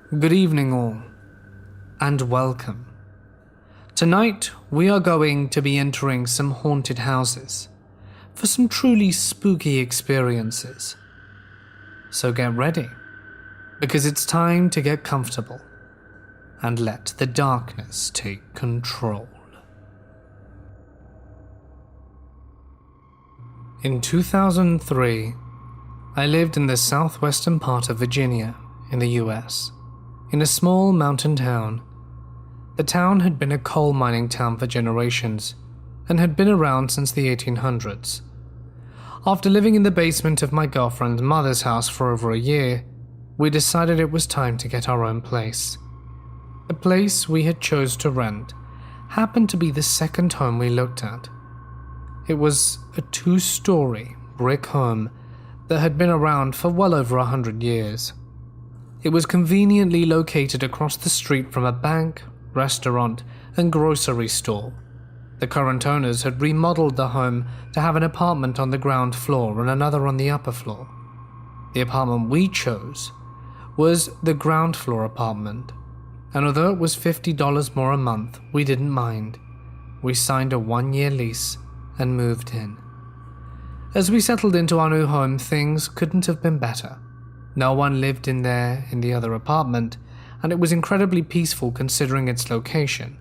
Good evening all, and welcome. Tonight we are going to be entering some haunted houses for some truly spooky experiences. So get ready, because it's time to get comfortable and let the darkness take control. In 2003, I lived in the southwestern part of Virginia in the US. In a small mountain town. The town had been a coal mining town for generations and had been around since the 1800s. After living in the basement of my girlfriend's mother's house for over a year, we decided it was time to get our own place. The place we had chose to rent happened to be the second home we looked at. It was a 2-story brick home that had been around for well over 100 years. It was conveniently located across the street from a bank, restaurant, and grocery store. The current owners had remodeled the home to have an apartment on the ground floor and another on the upper floor. The apartment we chose was the ground floor apartment, and although it was $50 more a month, we didn't mind. We signed a 1-year lease and moved in. As we settled into our new home, things couldn't have been better. No one lived in there in the other apartment, and it was incredibly peaceful considering its location.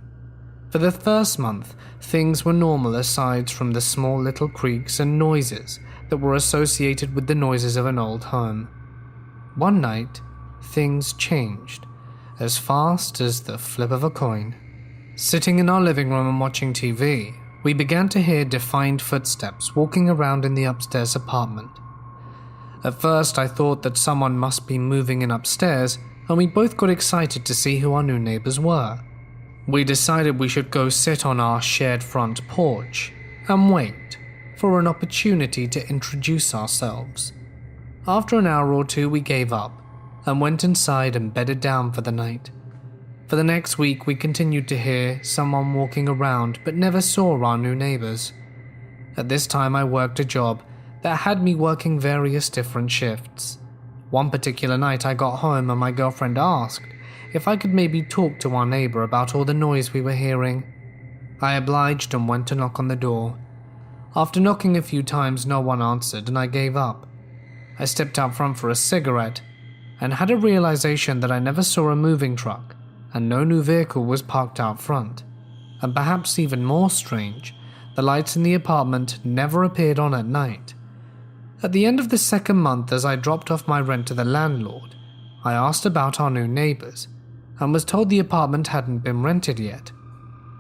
For the first month, things were normal aside from the small little creaks and noises that were associated with the noises of an old home. One night, things changed, as fast as the flip of a coin. Sitting in our living room and watching TV, we began to hear defined footsteps walking around in the upstairs apartment. At first, I thought that someone must be moving in upstairs, and we both got excited to see who our new neighbors were. We decided we should go sit on our shared front porch and wait for an opportunity to introduce ourselves. After an hour or two, we gave up and went inside and bedded down for the night. For the next week, we continued to hear someone walking around but never saw our new neighbors. At this time, I worked a job that had me working various different shifts. One particular night I got home and my girlfriend asked if I could maybe talk to our neighbor about all the noise we were hearing. I obliged and went to knock on the door. After knocking a few times, no one answered and I gave up. I stepped out front for a cigarette and had a realization that I never saw a moving truck and no new vehicle was parked out front. And perhaps even more strange, the lights in the apartment never appeared on at night. At the end of the second month, as I dropped off my rent to the landlord, I asked about our new neighbors and was told the apartment hadn't been rented yet.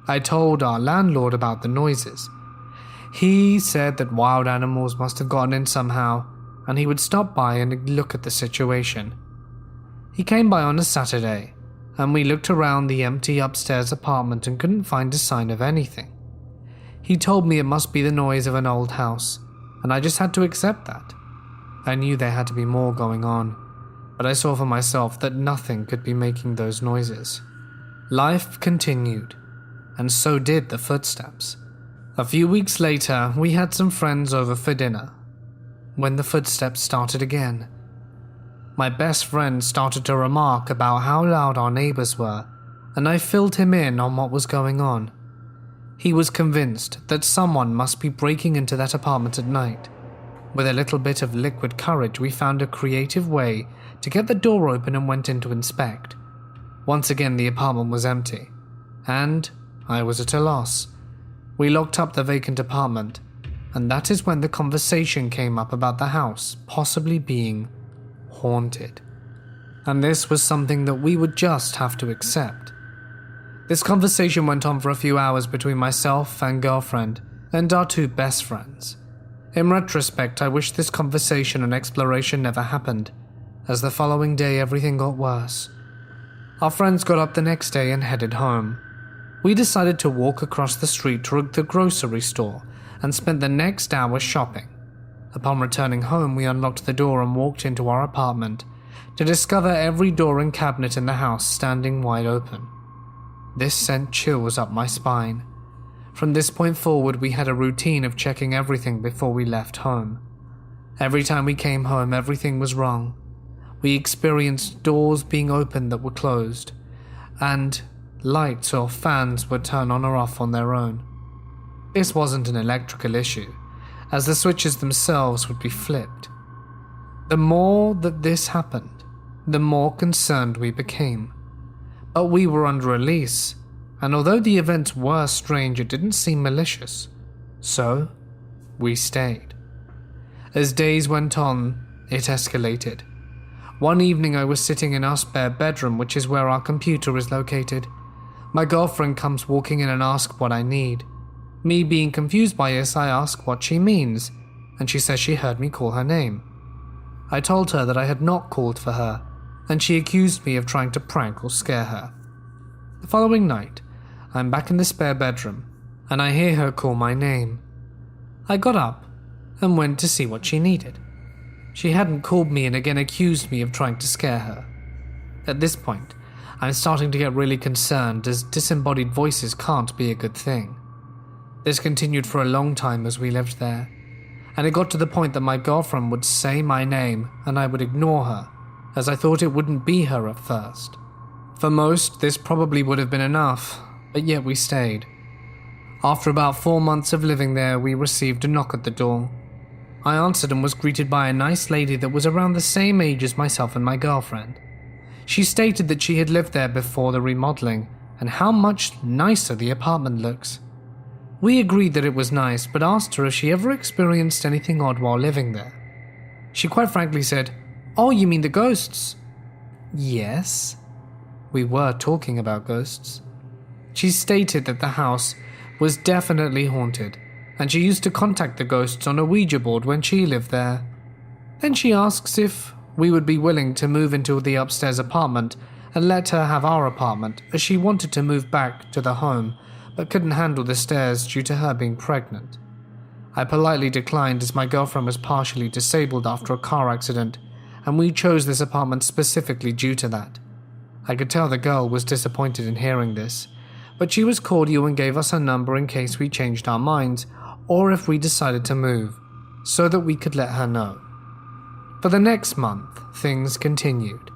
I told our landlord about the noises. He said that wild animals must have gotten in somehow and he would stop by and look at the situation. He came by on a Saturday and we looked around the empty upstairs apartment and couldn't find a sign of anything. He told me it must be the noise of an old house, and I just had to accept that. I knew there had to be more going on, but I saw for myself that nothing could be making those noises. Life continued, and so did the footsteps. A few weeks later, we had some friends over for dinner, when the footsteps started again. My best friend started to remark about how loud our neighbors were, and I filled him in on what was going on. He was convinced that someone must be breaking into that apartment at night. With a little bit of liquid courage, we found a creative way to get the door open and went in to inspect. Once again, the apartment was empty, and I was at a loss. We locked up the vacant apartment, and that is when the conversation came up about the house possibly being haunted. And this was something that we would just have to accept. This conversation went on for a few hours between myself and girlfriend and our 2 best friends. In retrospect, I wish this conversation and exploration never happened, as the following day everything got worse. Our friends got up the next day and headed home. We decided to walk across the street to the grocery store and spent the next hour shopping. Upon returning home, we unlocked the door and walked into our apartment to discover every door and cabinet in the house standing wide open. This sent chills up my spine. From this point forward, we had a routine of checking everything before we left home. Every time we came home, everything was wrong. We experienced doors being opened that were closed, and lights or fans would turn on or off on their own. This wasn't an electrical issue, as the switches themselves would be flipped. The more that this happened, the more concerned we became. But we were under a lease, and although the events were strange, it didn't seem malicious. So, we stayed. As days went on, it escalated. One evening I was sitting in our spare bedroom, which is where our computer is located. My girlfriend comes walking in and asks what I need. Me being confused by this, I ask what she means, and she says she heard me call her name. I told her that I had not called for her, and she accused me of trying to prank or scare her. The following night, I'm back in the spare bedroom, and I hear her call my name. I got up and went to see what she needed. She hadn't called me and again accused me of trying to scare her. At this point, I'm starting to get really concerned, as disembodied voices can't be a good thing. This continued for a long time as we lived there, and it got to the point that my girlfriend would say my name and I would ignore her, as I thought it wouldn't be her at first. For most, this probably would have been enough, but yet we stayed. After about 4 months of living there, we received a knock at the door. I answered and was greeted by a nice lady that was around the same age as myself and my girlfriend. She stated that she had lived there before the remodeling and how much nicer the apartment looks. We agreed that it was nice, but asked her if she ever experienced anything odd while living there. She quite frankly said, "Oh, you mean the ghosts?" Yes. We were talking about ghosts. She stated that the house was definitely haunted, and she used to contact the ghosts on a Ouija board when she lived there. Then she asks if we would be willing to move into the upstairs apartment and let her have our apartment, as she wanted to move back to the home but couldn't handle the stairs due to her being pregnant. I politely declined, as my girlfriend was partially disabled after a car accident, and we chose this apartment specifically due to that. I could tell the girl was disappointed in hearing this, but she was cordial and gave us her number in case we changed our minds or if we decided to move, so that we could let her know. For the next month, things continued.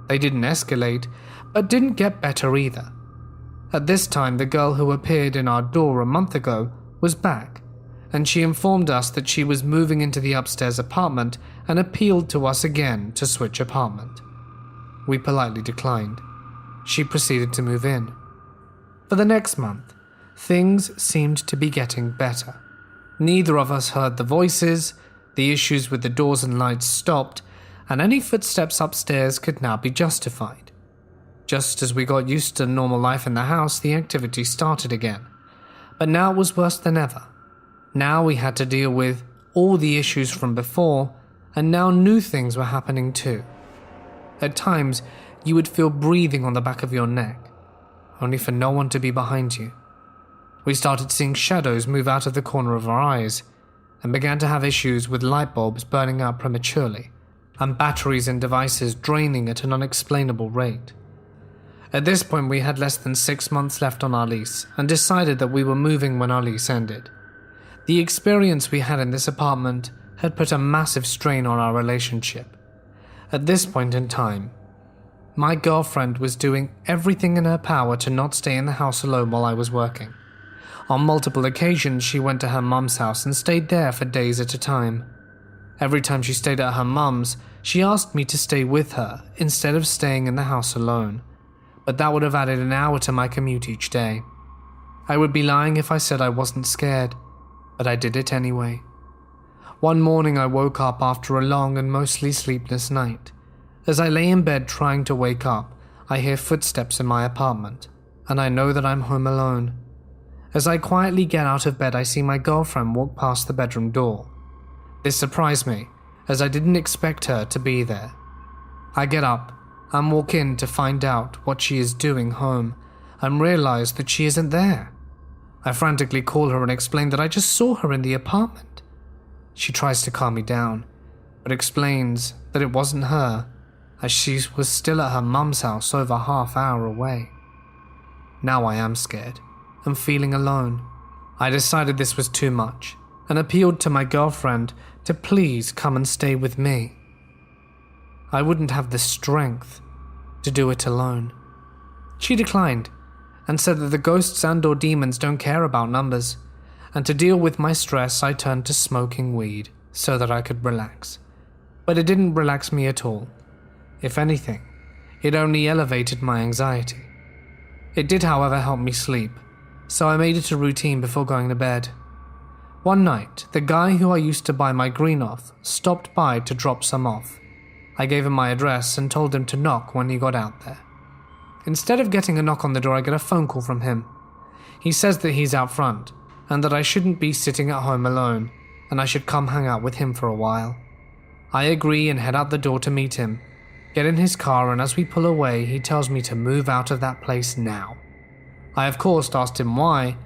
They didn't escalate, but didn't get better either. At this time, the girl who appeared in our door a month ago was back, and she informed us that she was moving into the upstairs apartment and appealed to us again to switch apartment. We politely declined. She proceeded to move in. For the next month, things seemed to be getting better. Neither of us heard the voices, the issues with the doors and lights stopped, and any footsteps upstairs could now be justified. Just as we got used to normal life in the house, the activity started again. But now it was worse than ever. Now we had to deal with all the issues from before, and now new things were happening too. At times, you would feel breathing on the back of your neck, only for no one to be behind you. We started seeing shadows move out of the corner of our eyes, and began to have issues with light bulbs burning out prematurely, and batteries and devices draining at an unexplainable rate. At this point, we had less than 6 months left on our lease, and decided that we were moving when our lease ended. The experience we had in this apartment had put a massive strain on our relationship. At this point in time, my girlfriend was doing everything in her power to not stay in the house alone while I was working. On multiple occasions, she went to her mum's house and stayed there for days at a time. Every time she stayed at her mum's, she asked me to stay with her instead of staying in the house alone, but that would have added an hour to my commute each day. I would be lying if I said I wasn't scared, but I did it anyway. One morning I woke up after a long and mostly sleepless night. As I lay in bed trying to wake up, I hear footsteps in my apartment, and I know that I'm home alone. As I quietly get out of bed, I see my girlfriend walk past the bedroom door. This surprised me, as I didn't expect her to be there. I get up and walk in to find out what she is doing home, and realize that she isn't there. I frantically call her and explain that I just saw her in the apartment. She tries to calm me down, but explains that it wasn't her, as she was still at her mum's house over half hour away. Now I am scared and feeling alone. I decided this was too much and appealed to my girlfriend to please come and stay with me. I wouldn't have the strength to do it alone. She declined and said that the ghosts and/or demons don't care about numbers, and to deal with my stress I turned to smoking weed so that I could relax. But it didn't relax me at all. If anything, it only elevated my anxiety. It did, however, help me sleep, so I made it a routine before going to bed. One night, the guy who I used to buy my green off stopped by to drop some off. I gave him my address and told him to knock when he got out there. Instead of getting a knock on the door, I get a phone call from him. He says that he's out front, and that I shouldn't be sitting at home alone, and I should come hang out with him for a while. I agree and head out the door to meet him, get in his car, and as we pull away, he tells me to move out of that place now. I of course asked him why,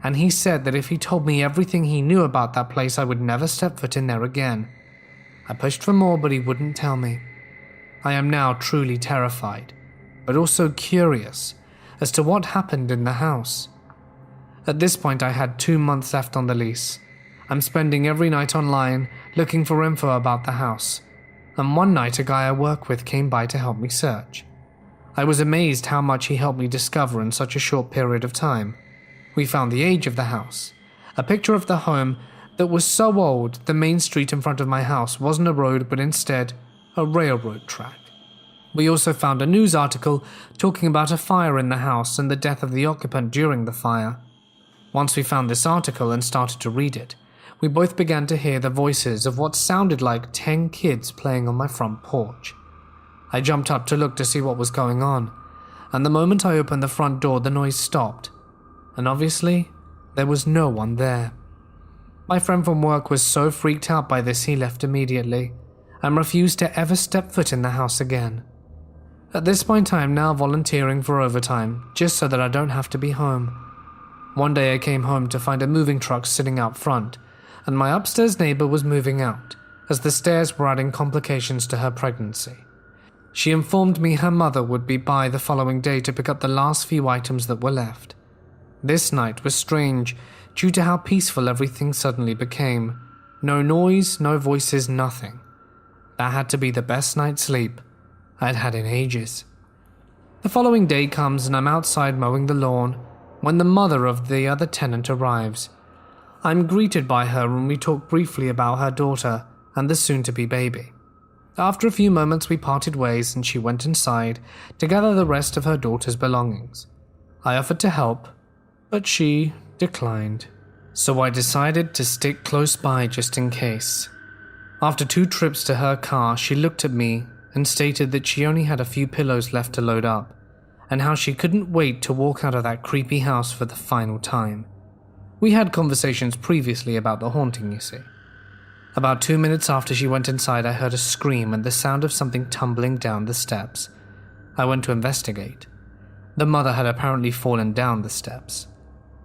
and he said that if he told me everything he knew about that place, I would never step foot in there again. I pushed for more, but he wouldn't tell me. I am now truly terrified, but also curious as to what happened in the house. At this point, I had 2 months left on the lease. I'm spending every night online looking for info about the house, and one night a guy I work with came by to help me search. I was amazed how much he helped me discover in such a short period of time. We found the age of the house, a picture of the home that was so old the main street in front of my house wasn't a road but instead a railroad track. We also found a news article talking about a fire in the house and the death of the occupant during the fire. Once we found this article and started to read it, we both began to hear the voices of what sounded like 10 kids playing on my front porch. I jumped up to look to see what was going on, and the moment I opened the front door, the noise stopped, and obviously, there was no one there. My friend from work was so freaked out by this he left immediately, and refused to ever step foot in the house again. At this point, I am now volunteering for overtime, just so that I don't have to be home. One day I came home to find a moving truck sitting out front, and my upstairs neighbor was moving out, as the stairs were adding complications to her pregnancy. She informed me her mother would be by the following day to pick up the last few items that were left. This night was strange due to how peaceful everything suddenly became. No noise, no voices, nothing. That had to be the best night's sleep I'd had in ages. The following day comes and I'm outside mowing the lawn when the mother of the other tenant arrives. I'm greeted by her and we talk briefly about her daughter and the soon-to-be baby. After a few moments we parted ways and she went inside to gather the rest of her daughter's belongings. I offered to help, but she declined, so I decided to stick close by just in case. After 2 trips to her car, she looked at me and stated that she only had a few pillows left to load up, and how she couldn't wait to walk out of that creepy house for the final time. We had conversations previously about the haunting, you see. About 2 minutes after she went inside, I heard a scream and the sound of something tumbling down the steps. I went to investigate. The mother had apparently fallen down the steps.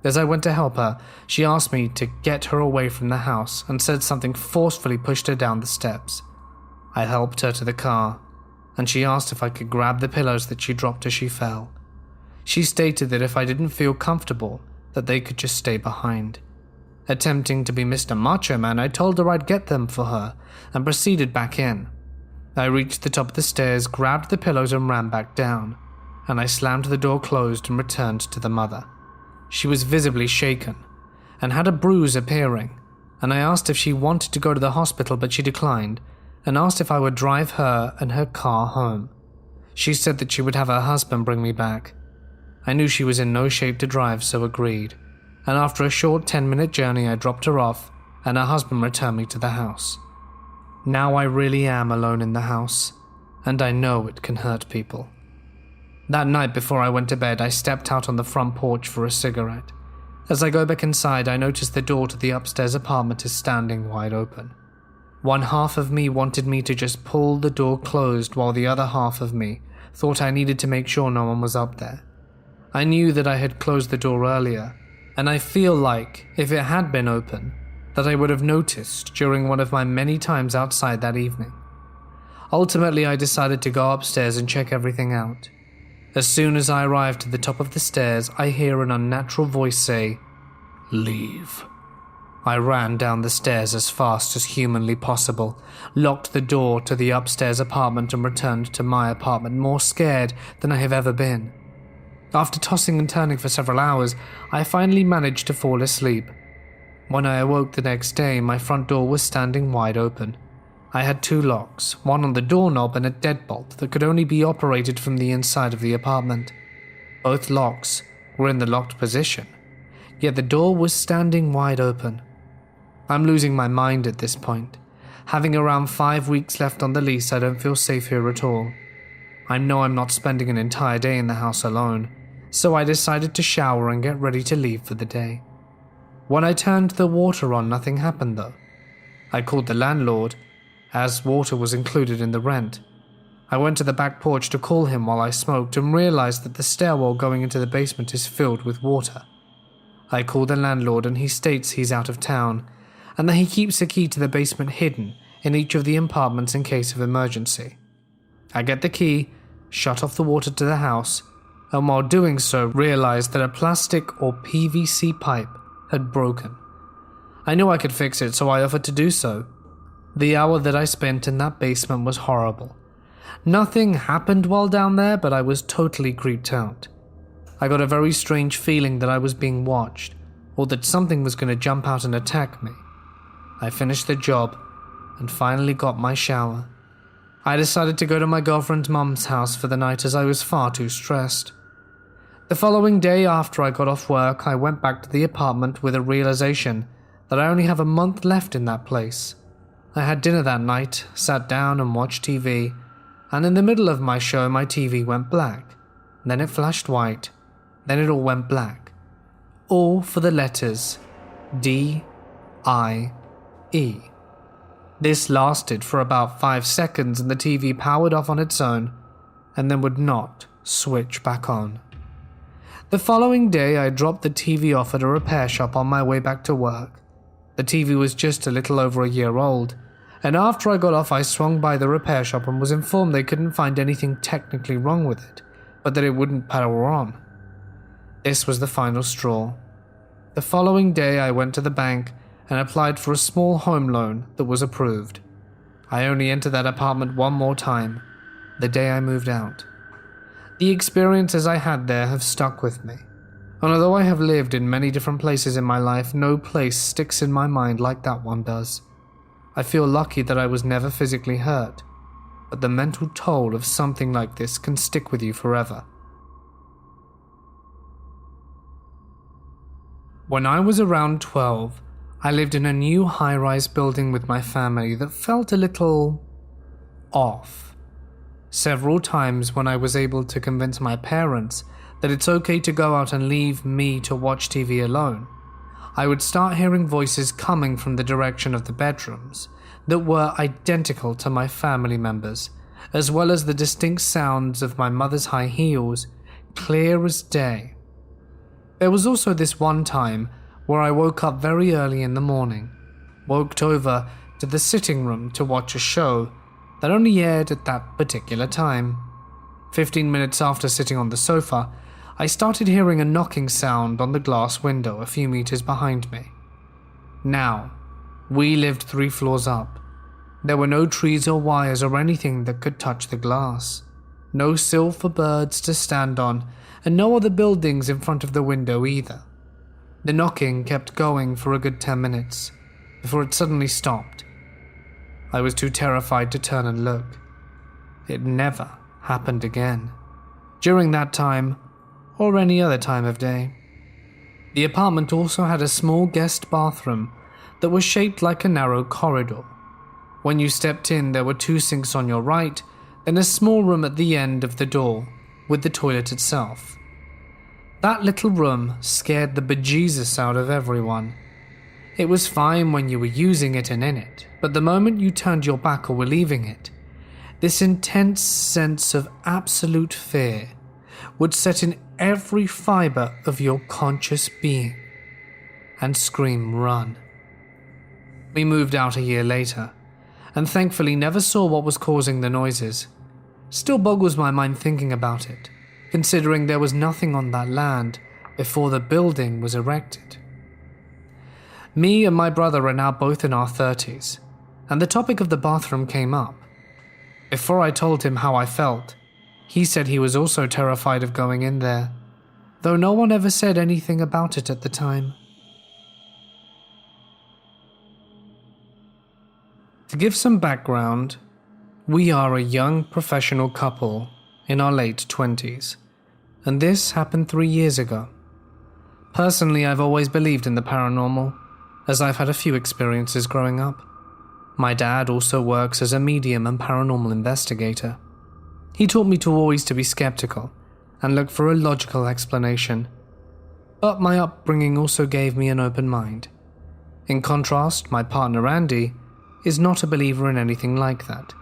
As I went to help her, she asked me to get her away from the house and said something forcefully pushed her down the steps. I helped her to the car, and she asked if I could grab the pillows that she dropped as she fell. She stated that if I didn't feel comfortable, that they could just stay behind. Attempting to be Mr. Macho Man, I told her I'd get them for her and proceeded back in. I reached the top of the stairs, grabbed the pillows and ran back down, and I slammed the door closed and returned to the mother. She was visibly shaken and had a bruise appearing, and I asked if she wanted to go to the hospital, but she declined and asked if I would drive her and her car home. She said that she would have her husband bring me back. I knew she was in no shape to drive, so agreed, and after a short 10-minute journey I dropped her off and her husband returned me to the house. Now I really am alone in the house, and I know it can hurt people. That night before I went to bed, I stepped out on the front porch for a cigarette. As I go back inside, I notice the door to the upstairs apartment is standing wide open. One half of me wanted me to just pull the door closed, while the other half of me thought I needed to make sure no one was up there. I knew that I had closed the door earlier, and I feel like, if it had been open, that I would have noticed during one of my many times outside that evening. Ultimately, I decided to go upstairs and check everything out. As soon as I arrived to the top of the stairs, I hear an unnatural voice say, "Leave." I ran down the stairs as fast as humanly possible, locked the door to the upstairs apartment and returned to my apartment more scared than I have ever been. After tossing and turning for several hours, I finally managed to fall asleep. When I awoke the next day, my front door was standing wide open. I had 2 locks, one on the doorknob and a deadbolt that could only be operated from the inside of the apartment. Both locks were in the locked position, yet the door was standing wide open. I'm losing my mind at this point. Having around 5 weeks left on the lease, I don't feel safe here at all. I know I'm not spending an entire day in the house alone, so I decided to shower and get ready to leave for the day. When I turned the water on, nothing happened though. I called the landlord, as water was included in the rent. I went to the back porch to call him while I smoked and realized that the stairwell going into the basement is filled with water. I called the landlord and he states he's out of town and that he keeps a key to the basement hidden in each of the apartments in case of emergency. I get the key, shut off the water to the house, and while doing so realized that a plastic or PVC pipe had broken. I knew I could fix it, so I offered to do so. The hour that I spent in that basement was horrible. Nothing happened while down there, but I was totally creeped out. I got a very strange feeling that I was being watched, or that something was going to jump out and attack me. I finished the job and finally got my shower. I decided to go to my girlfriend's mum's house for the night as I was far too stressed. The following day after I got off work, I went back to the apartment with a realization that I only have a month left in that place. I had dinner that night, sat down and watched TV, and in the middle of my show my TV went black. Then it flashed white, then it all went black. All for the letters D-I-E. This lasted for about 5 seconds and the TV powered off on its own, and then would not switch back on. The following day I dropped the TV off at a repair shop on my way back to work. The TV was just a little over a year old, and after I got off I swung by the repair shop and was informed they couldn't find anything technically wrong with it, but that it wouldn't power on. This was the final straw. The following day I went to the bank and applied for a small home loan that was approved. I only entered that apartment one more time, the day I moved out. The experiences I had there have stuck with me, and although I have lived in many different places in my life, no place sticks in my mind like that one does. I feel lucky that I was never physically hurt, but the mental toll of something like this can stick with you forever. When I was around 12, I lived in a new high-rise building with my family that felt a little off. Several times when I was able to convince my parents that it's okay to go out and leave me to watch TV alone, I would start hearing voices coming from the direction of the bedrooms that were identical to my family members, as well as the distinct sounds of my mother's high heels, clear as day. There was also this one time where I woke up very early in the morning, walked over to the sitting room to watch a show that only aired at that particular time. 15 minutes after sitting on the sofa, I started hearing a knocking sound on the glass window a few meters behind me. Now, we lived 3 floors up. There were no trees or wires or anything that could touch the glass. No sill for birds to stand on, and no other buildings in front of the window either. The knocking kept going for a good 10 minutes, before it suddenly stopped. I was too terrified to turn and look. It never happened again, during that time, or any other time of day. The apartment also had a small guest bathroom that was shaped like a narrow corridor. When you stepped in, there were 2 sinks on your right, then a small room at the end of the door, with the toilet itself. That little room scared the bejesus out of everyone. It was fine when you were using it and in it, but the moment you turned your back or were leaving it, this intense sense of absolute fear would set in every fiber of your conscious being and scream, "Run." We moved out a year later, and thankfully never saw what was causing the noises. Still boggles my mind thinking about it, considering there was nothing on that land before the building was erected. Me and my brother are now both in our 30s, and the topic of the bathroom came up. Before I told him how I felt, he said he was also terrified of going in there, though no one ever said anything about it at the time. To give some background, we are a young professional couple in our late 20s, and this happened 3 years ago. Personally, I've always believed in the paranormal, as I've had a few experiences growing up. My dad also works as a medium and paranormal investigator. He taught me to always be skeptical and look for a logical explanation, but my upbringing also gave me an open mind. In contrast, my partner Andy is not a believer in anything like that.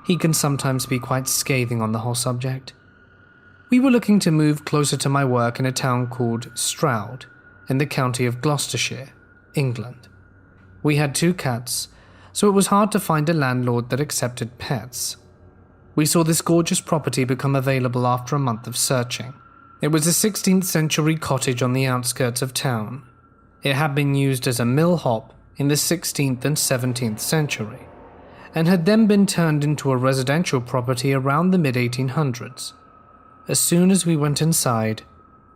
He can sometimes be quite scathing on the whole subject. We were looking to move closer to my work in a town called Stroud, in the county of Gloucestershire, England. We had 2 cats, so it was hard to find a landlord that accepted pets. We saw this gorgeous property become available after a month of searching. It was a 16th century cottage on the outskirts of town. It had been used as a mill hop in the 16th and 17th century, and had then been turned into a residential property around the mid-1800s. As soon as we went inside,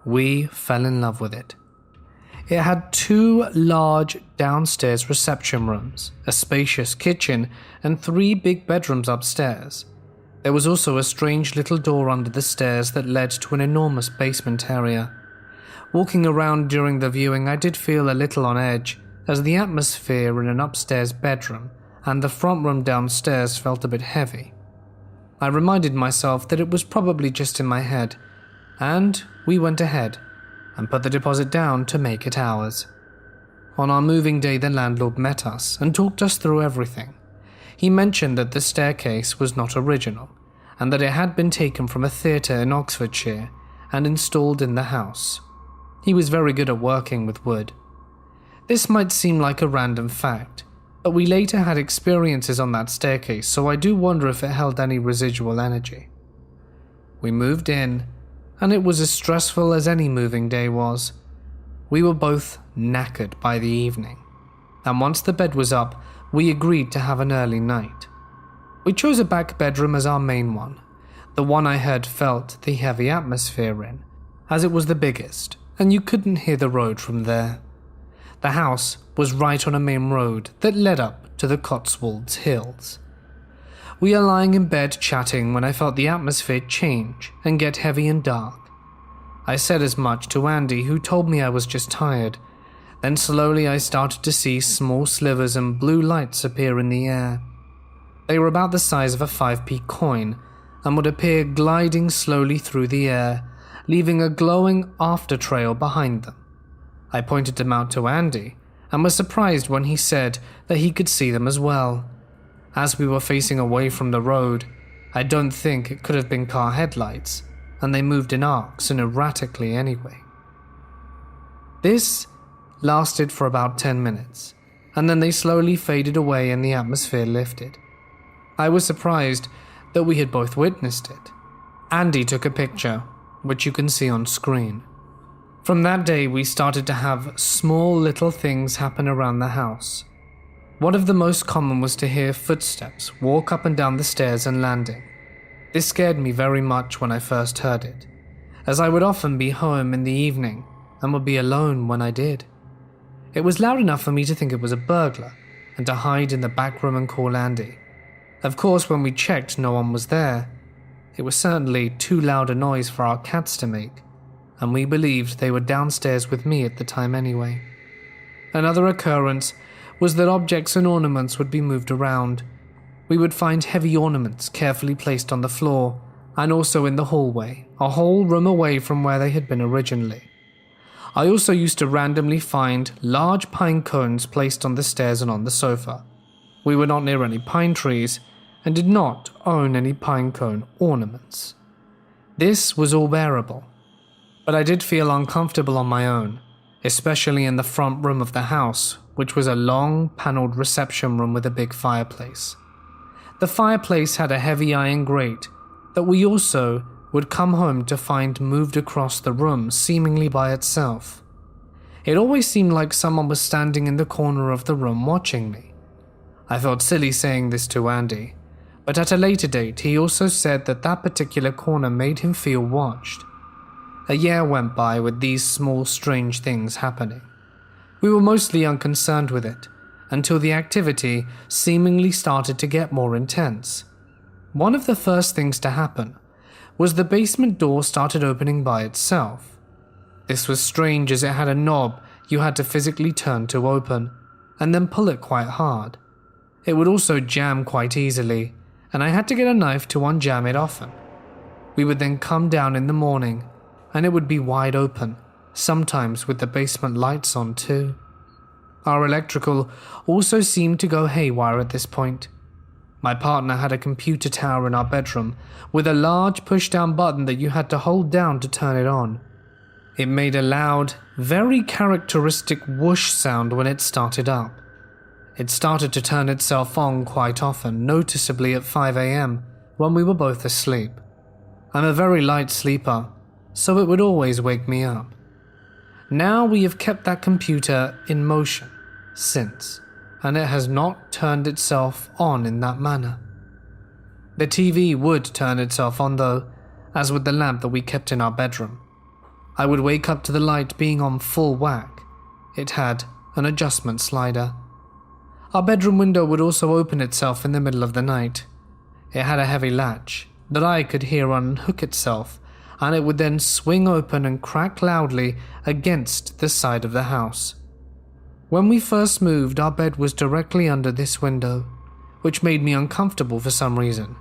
we fell in love with it. It had 2 large downstairs reception rooms, a spacious kitchen, and 3 big bedrooms upstairs. There was also a strange little door under the stairs that led to an enormous basement area. Walking around during the viewing, I did feel a little on edge, as the atmosphere in an upstairs bedroom and the front room downstairs felt a bit heavy. I reminded myself that it was probably just in my head, and we went ahead and put the deposit down to make it ours. On our moving day, the landlord met us and talked us through everything. He mentioned that the staircase was not original, and that it had been taken from a theatre in Oxfordshire and installed in the house. He was very good at working with wood. This might seem like a random fact, but we later had experiences on that staircase, so I do wonder if it held any residual energy. We moved in, and it was as stressful as any moving day was. We were both knackered by the evening, and once the bed was up, we agreed to have an early night. We chose a back bedroom as our main one, the one I had felt the heavy atmosphere in, as it was the biggest, and you couldn't hear the road from there. The house was right on a main road that led up to the Cotswolds Hills. We are lying in bed chatting when I felt the atmosphere change and get heavy and dark. I said as much to Andy, who told me I was just tired. Then slowly I started to see small slivers and blue lights appear in the air. They were about the size of a 5p coin and would appear gliding slowly through the air, leaving a glowing after trail behind them. I pointed them out to Andy and was surprised when he said that he could see them as well. As we were facing away from the road, I don't think it could have been car headlights, and they moved in arcs and erratically anyway. This lasted for about 10 minutes, and then they slowly faded away and the atmosphere lifted. I was surprised that we had both witnessed it. Andy took a picture, which you can see on screen. From that day, we started to have small little things happen around the house. One of the most common was to hear footsteps walk up and down the stairs and landing. This scared me very much when I first heard it, as I would often be home in the evening and would be alone when I did. It was loud enough for me to think it was a burglar and to hide in the back room and call Andy. Of course, when we checked, no one was there. It was certainly too loud a noise for our cats to make, and we believed they were downstairs with me at the time anyway. Another occurrence was that objects and ornaments would be moved around. We would find heavy ornaments carefully placed on the floor, and also in the hallway, a whole room away from where they had been originally. I also used to randomly find large pine cones placed on the stairs and on the sofa. We were not near any pine trees, and did not own any pine cone ornaments. This was all bearable, but I did feel uncomfortable on my own, especially in the front room of the house, which was a long, panelled reception room with a big fireplace. The fireplace had a heavy iron grate that we also would come home to find moved across the room seemingly by itself. It always seemed like someone was standing in the corner of the room watching me. I felt silly saying this to Andy, but at a later date he also said that that particular corner made him feel watched. A year went by with these small strange things happening. We were mostly unconcerned with it, until the activity seemingly started to get more intense. One of the first things to happen was the basement door started opening by itself. This was strange as it had a knob you had to physically turn to open, and then pull it quite hard. It would also jam quite easily, and I had to get a knife to unjam it often. We would then come down in the morning, and it would be wide open, sometimes with the basement lights on too. Our electrical also seemed to go haywire at this point. My partner had a computer tower in our bedroom with a large push-down button that you had to hold down to turn it on. It made a loud, very characteristic whoosh sound when it started up. It started to turn itself on quite often, noticeably at 5 a.m. when we were both asleep. I'm a very light sleeper, so it would always wake me up. Now we have kept that computer in motion since, and it has not turned itself on in that manner. The TV would turn itself on though, as would the lamp that we kept in our bedroom. I would wake up to the light being on full whack. It had an adjustment slider. Our bedroom window would also open itself in the middle of the night. It had a heavy latch that I could hear unhook itself, and it would then swing open and crack loudly against the side of the house. When we first moved, our bed was directly under this window, which made me uncomfortable for some reason.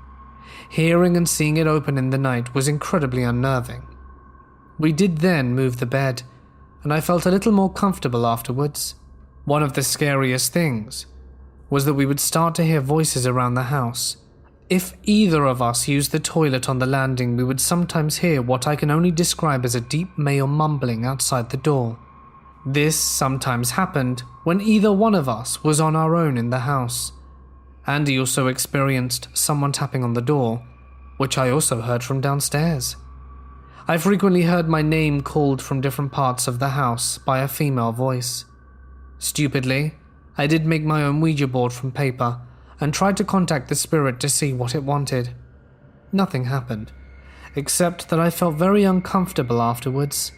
Hearing and seeing it open in the night was incredibly unnerving. We did then move the bed, and I felt a little more comfortable afterwards. One of the scariest things was that we would start to hear voices around the house. If either of us used the toilet on the landing, we would sometimes hear what I can only describe as a deep male mumbling outside the door. This sometimes happened when either one of us was on our own in the house. Andy also experienced someone tapping on the door, which I also heard from downstairs. I frequently heard my name called from different parts of the house by a female voice. Stupidly, I did make my own Ouija board from paper and tried to contact the spirit to see what it wanted. Nothing happened, except that I felt very uncomfortable afterwards.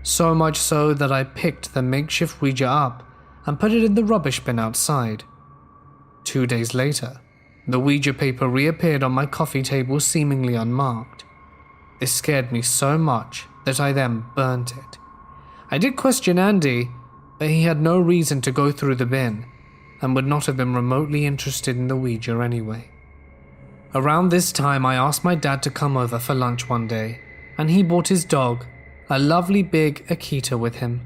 So much so that I picked the makeshift Ouija up and put it in the rubbish bin outside. 2 days later, the Ouija paper reappeared on my coffee table seemingly unmarked. This scared me so much that I then burnt it. I did question Andy, but he had no reason to go through the bin and would not have been remotely interested in the Ouija anyway. Around this time, I asked my dad to come over for lunch one day, and he brought his dog, a lovely big Akita, with him.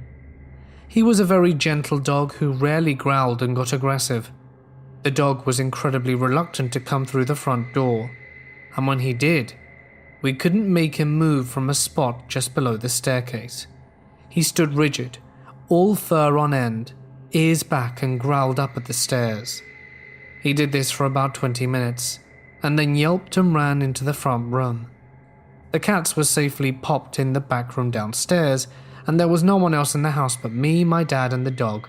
He was a very gentle dog who rarely growled and got aggressive. The dog was incredibly reluctant to come through the front door, and when he did, we couldn't make him move from a spot just below the staircase. He stood rigid, all fur on end, ears back, and growled up at the stairs. He did this for about 20 minutes, and then yelped and ran into the front room. The cats were safely popped in the back room downstairs, and there was no one else in the house but me, my dad, and the dog.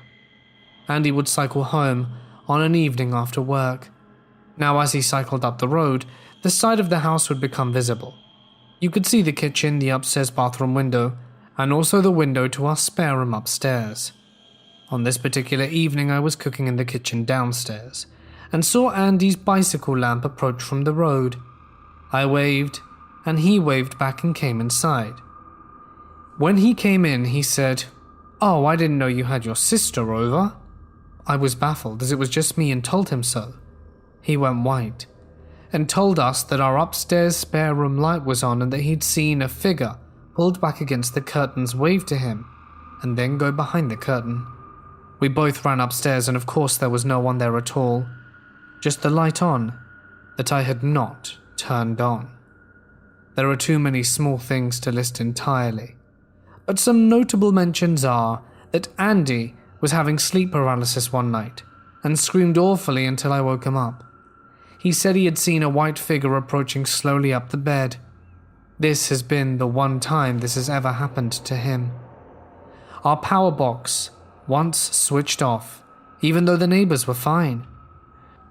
Andy would cycle home on an evening after work. Now, as he cycled up the road, the side of the house would become visible. You could see the kitchen, the upstairs bathroom window, and also the window to our spare room upstairs. On this particular evening, I was cooking in the kitchen downstairs and saw Andy's bicycle lamp approach from the road. I waved, and he waved back and came inside. When he came in, he said, "Oh, I didn't know you had your sister over." I was baffled as it was just me and told him so. He went white and told us that our upstairs spare room light was on and that he'd seen a figure pulled back against the curtains wave to him and then go behind the curtain. We both ran upstairs, and of course there was no one there at all, just the light on that I had not turned on. There are too many small things to list entirely, but some notable mentions are that Andy was having sleep paralysis one night and screamed awfully until I woke him up. He said he had seen a white figure approaching slowly up the bed. This has been the one time this has ever happened to him. Our power box once switched off, even though the neighbors were fine.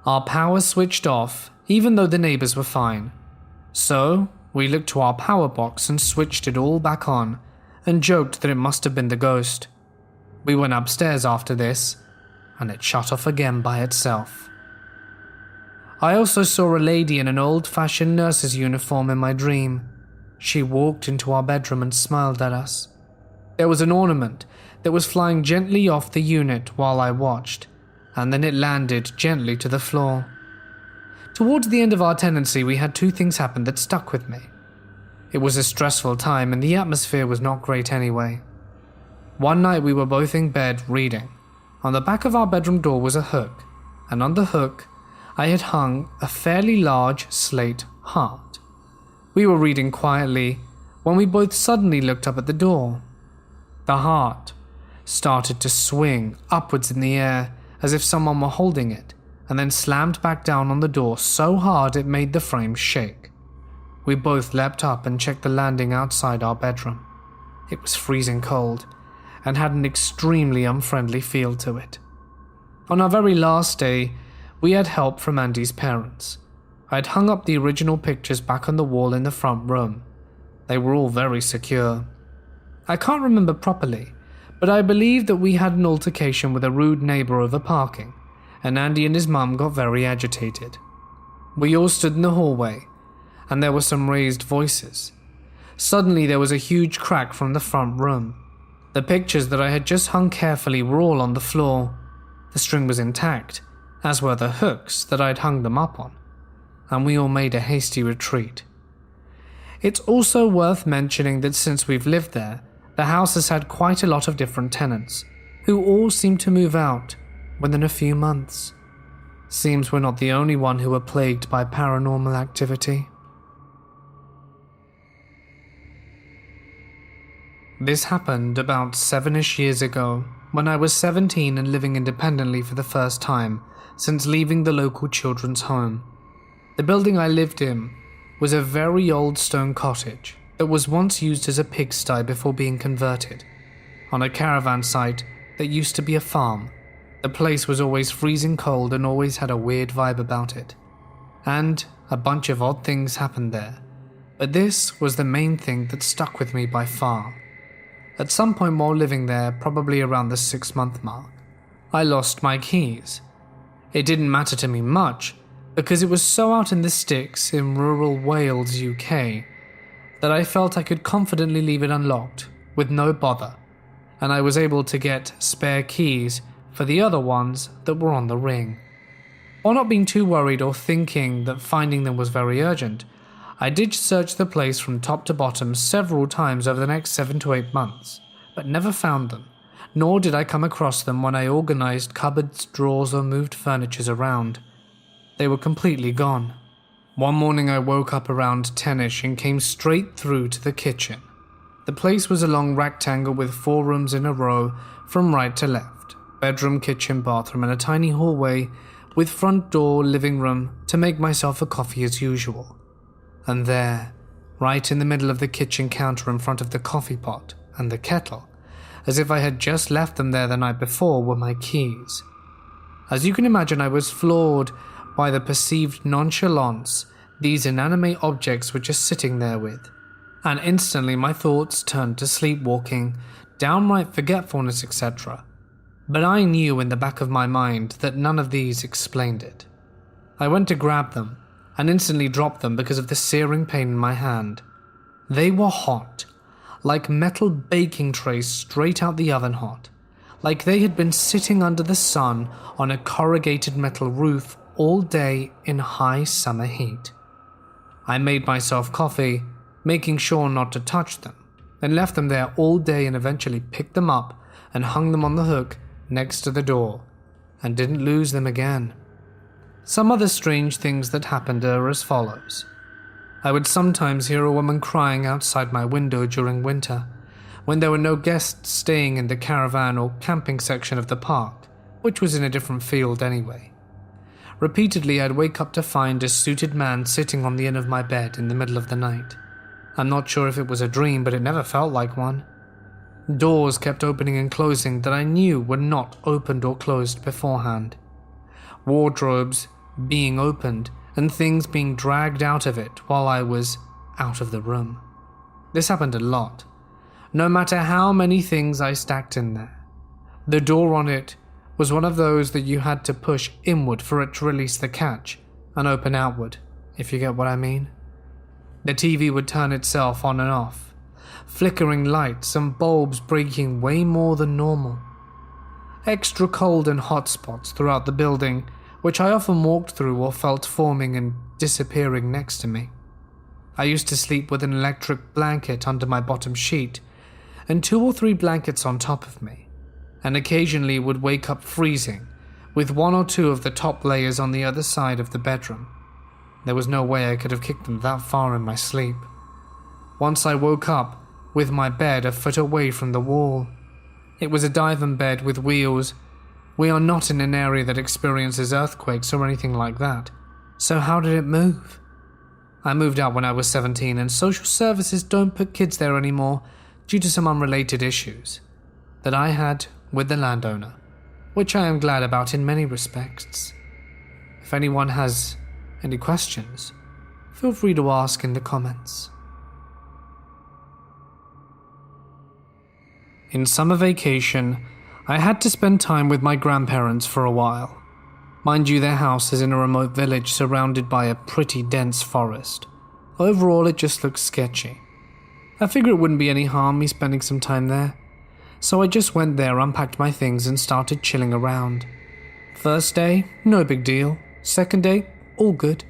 Our power switched off, even though the neighbors were fine. So, we looked to our power box and switched it all back on, and joked that it must have been the ghost. We went upstairs after this, and it shut off again by itself. I also saw a lady in an old-fashioned nurse's uniform in my dream. She walked into our bedroom and smiled at us. There was an ornament that was flying gently off the unit while I watched, and then it landed gently to the floor. Towards the end of our tenancy, we had two things happen that stuck with me. It was a stressful time and the atmosphere was not great anyway. One night we were both in bed reading. On the back of our bedroom door was a hook, and on the hook I had hung a fairly large slate heart. We were reading quietly when we both suddenly looked up at the door. The heart started to swing upwards in the air as if someone were holding it, and then slammed back down on the door so hard it made the frame shake. We both leapt up and checked the landing outside our bedroom. It was freezing cold and had an extremely unfriendly feel to it. On our very last day, we had help from Andy's parents. I had hung up the original pictures back on the wall in the front room. They were all very secure. I can't remember properly, but I believe that we had an altercation with a rude neighbor over parking, and Andy and his mum got very agitated. We all stood in the hallway, and there were some raised voices. Suddenly there was a huge crack from the front room. The pictures that I had just hung carefully were all on the floor. The string was intact, as were the hooks that I'd hung them up on, and we all made a hasty retreat. It's also worth mentioning that since we've lived there, the house has had quite a lot of different tenants, who all seem to move out within a few months. Seems we're not the only one who are plagued by paranormal activity. This happened about 7-ish years ago, when I was 17 and living independently for the first time since leaving the local children's home. The building I lived in was a very old stone cottage that was once used as a pigsty before being converted. On a caravan site that used to be a farm, the place was always freezing cold and always had a weird vibe about it. And a bunch of odd things happened there, but this was the main thing that stuck with me by far. At some point while living there, probably around the 6-month mark, I lost my keys. It didn't matter to me much, because it was so out in the sticks in rural Wales, UK, that I felt I could confidently leave it unlocked, with no bother, and I was able to get spare keys for the other ones that were on the ring. While not being too worried or thinking that finding them was very urgent, I did search the place from top to bottom several times over the next 7 to 8 months, but never found them, nor did I come across them when I organized cupboards, drawers, or moved furniture around. They were completely gone. One morning I woke up around 10ish and came straight through to the kitchen. The place was a long rectangle with 4 rooms in a row from right to left, bedroom, kitchen, bathroom, and a tiny hallway with front door, living room to make myself a coffee as usual. And there, right in the middle of the kitchen counter in front of the coffee pot and the kettle, as if I had just left them there the night before, were my keys. As you can imagine, I was floored by the perceived nonchalance these inanimate objects were just sitting there with, and instantly my thoughts turned to sleepwalking, downright forgetfulness, etc. But I knew in the back of my mind that none of these explained it. I went to grab them, and instantly dropped them because of the searing pain in my hand. They were hot, like metal baking trays straight out the oven hot, like they had been sitting under the sun on a corrugated metal roof all day in high summer heat. I made myself coffee, making sure not to touch them, and left them there all day and eventually picked them up and hung them on the hook next to the door, and didn't lose them again. Some other strange things that happened are as follows. I would sometimes hear a woman crying outside my window during winter, when there were no guests staying in the caravan or camping section of the park, which was in a different field anyway. Repeatedly, I'd wake up to find a suited man sitting on the end of my bed in the middle of the night. I'm not sure if it was a dream, but it never felt like one. Doors kept opening and closing that I knew were not opened or closed beforehand. Wardrobes being opened and things being dragged out of it while I was out of the room. This happened a lot, no matter how many things I stacked in there. The door on it was one of those that you had to push inward for it to release the catch and open outward, if you get what I mean. The TV would turn itself on and off, flickering lights and bulbs breaking way more than normal. Extra cold and hot spots throughout the building, which I often walked through or felt forming and disappearing next to me. I used to sleep with an electric blanket under my bottom sheet and 2 or 3 blankets on top of me, and occasionally would wake up freezing with 1 or 2 of the top layers on the other side of the bedroom. There was no way I could have kicked them that far in my sleep. Once I woke up with my bed a foot away from the wall. It was a divan bed with wheels. We are not in an area that experiences earthquakes or anything like that, so how did it move? I moved out when I was 17 and social services don't put kids there anymore due to some unrelated issues that I had with the landowner, which I am glad about in many respects. If anyone has any questions, feel free to ask in the comments. In summer vacation, I had to spend time with my grandparents for a while. Mind you, their house is in a remote village surrounded by a pretty dense forest. Overall, it just looks sketchy. I figured it wouldn't be any harm me spending some time there, so I just went there, unpacked my things, and started chilling around. First day, no big deal. Second day, all good.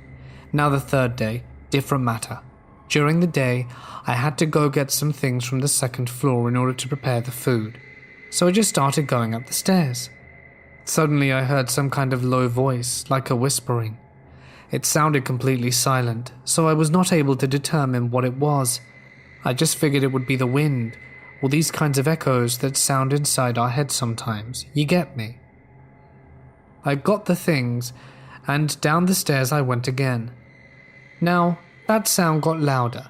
Now the third day, different matter. During the day, I had to go get some things from the second floor in order to prepare the food, so I just started going up the stairs. Suddenly I heard some kind of low voice, like a whispering. It sounded completely silent, so I was not able to determine what it was. I just figured it would be the wind, or these kinds of echoes that sound inside our heads sometimes, you get me. I got the things, and down the stairs I went again. Now, that sound got louder.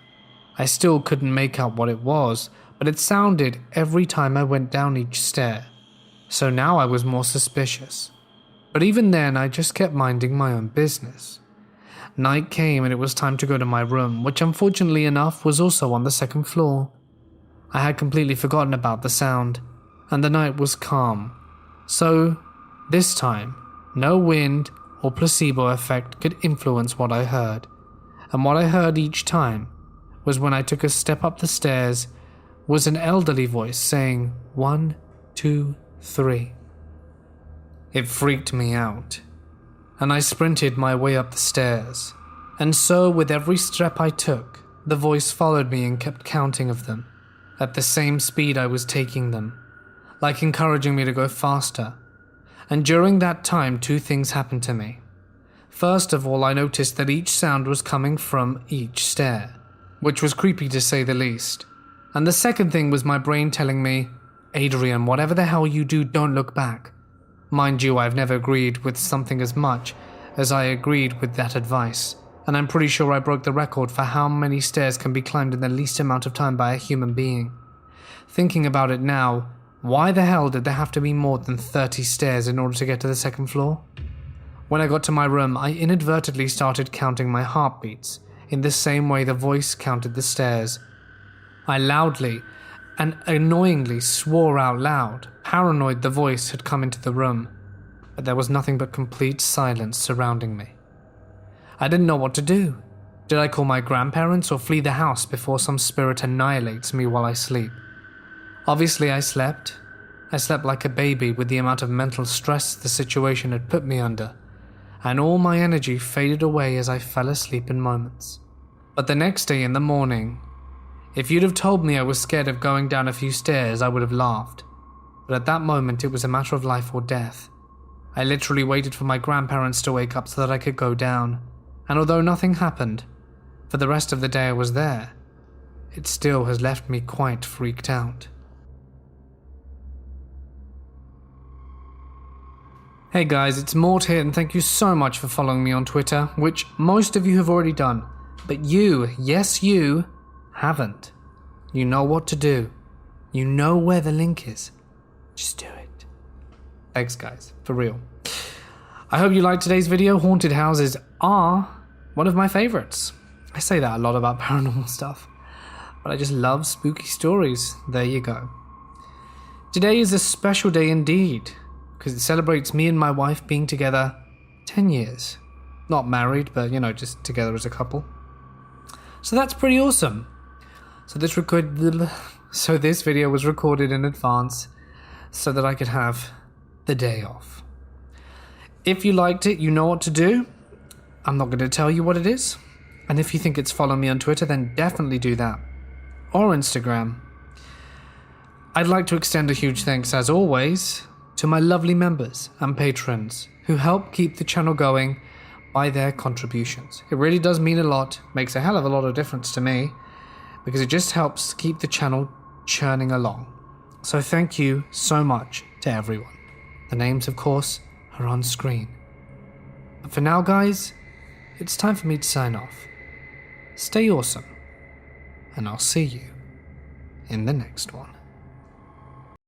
I still couldn't make out what it was, but it sounded every time I went down each stair. So now I was more suspicious. But even then, I just kept minding my own business. Night came and it was time to go to my room, which unfortunately enough was also on the second floor. I had completely forgotten about the sound, and the night was calm. So, this time, no wind or placebo effect could influence what I heard. And what I heard each time was when I took a step up the stairs was an elderly voice saying 1, 2, 3. It freaked me out, and I sprinted my way up the stairs. And so with every step I took, the voice followed me and kept counting of them, at the same speed I was taking them, like encouraging me to go faster. And during that time, 2 things happened to me. First of all, I noticed that each sound was coming from each stair, which was creepy to say the least. And the second thing was my brain telling me, Adrian, whatever the hell you do, don't look back. Mind you, I've never agreed with something as much as I agreed with that advice, and I'm pretty sure I broke the record for how many stairs can be climbed in the least amount of time by a human being. Thinking about it now, why the hell did there have to be more than 30 stairs in order to get to the second floor? When I got to my room, I inadvertently started counting my heartbeats in the same way the voice counted the stairs. I loudly and annoyingly swore out loud, paranoid the voice had come into the room, but there was nothing but complete silence surrounding me. I didn't know what to do. Did I call my grandparents or flee the house before some spirit annihilates me while I sleep? Obviously I slept. I slept like a baby with the amount of mental stress the situation had put me under, and all my energy faded away as I fell asleep in moments. But the next day in the morning, if you'd have told me I was scared of going down a few stairs, I would have laughed. But at that moment, it was a matter of life or death. I literally waited for my grandparents to wake up so that I could go down, and although nothing happened, for the rest of the day I was there, it still has left me quite freaked out. Hey guys, it's Mort here, and thank you so much for following me on Twitter, which most of you have already done, but you, yes you, haven't. You know what to do. You know where the link is. Just do it. Thanks, guys. For real. I hope you liked today's video. Haunted houses are one of my favorites. I say that a lot about paranormal stuff, but I just love spooky stories. There you go. Today is a special day indeed, because it celebrates me and my wife being together 10 years. Not married, but just together as a couple. So that's pretty awesome. So this video was recorded in advance so that I could have the day off. If you liked it, you know what to do. I'm not going to tell you what it is. And if you think it's follow me on Twitter, then definitely do that. Or Instagram. I'd like to extend a huge thanks, as always, to my lovely members and patrons who help keep the channel going by their contributions. It really does mean a lot, makes a hell of a lot of difference to me, because it just helps keep the channel churning along. So thank you so much to everyone. The names, of course, are on screen. But for now, guys, it's time for me to sign off. Stay awesome, and I'll see you in the next one.